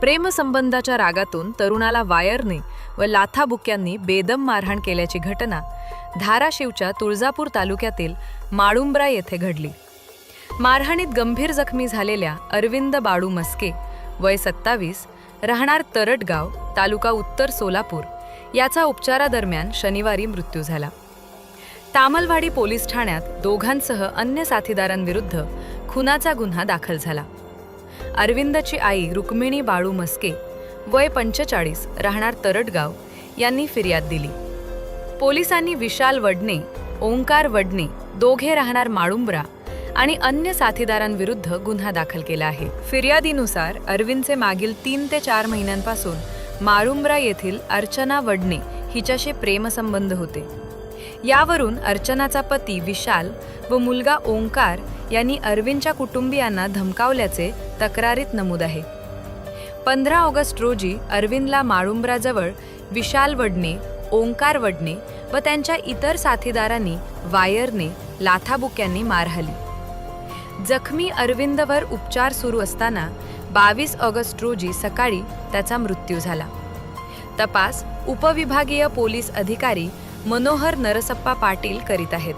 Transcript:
प्रेमसंबंधाच्या रागातून तरुणाला वायरने व लाथाबुक्यांनी बेदम मारहाण केल्याची घटना धाराशिवच्या तुळजापूर तालुक्यातील माळुंब्रा येथे घडली। मारहाणीत गंभीर जखमी झालेल्या अरविंद बाळू मस्के वय 27 राहणार तरटगाव तालुका उत्तर सोलापूर याचा उपचारादरम्यान शनिवारी मृत्यू झाला। तामलवाडी पोलीस ठाण्यात दोघांसह अन्य साथीदारांविरुद्ध खुनाचा गुन्हा दाखल झाला। अरविंदची आई रुक्मिणी बाळू मस्के वय 45 राहणार तरटगाव यांनी फिर्याद दिली। पोलिसांनी विशाल वडणे, ओंकार वडणे दोघे राहणार माळुंब्रा आणि अन्य साथीदारांविरुद्ध गुन्हा दाखल केला आहे। फिर्यादीनुसार अरविंदचे मागील 3 ते 4 महिन्यांपासून माळुंब्रा येथील अर्चना वडणे हिच्याशी प्रेमसंबंध होते। यावरून अर्चनाचा पती विशाल व मुलगा ओंकार यांनी अरविंदच्या कुटुंबियांना धमकावल्याचे तक्रारीत नमूद आहे। 15 ऑगस्ट रोजी अरविंदला माळुंब्राजवळ विशाल वडणे, ओंकार वडणे व त्यांच्या इतर साथीदारांनी वायरने, लाथाबुक्यांनी मारहाणली। जखमी अरविंदवर उपचार सुरू असताना 22 ऑगस्ट रोजी सकाळी त्याचा मृत्यू झाला। तपास उपविभागीय पोलीस अधिकारी मनोहर नरसप्पा पाटील करीत आहेत।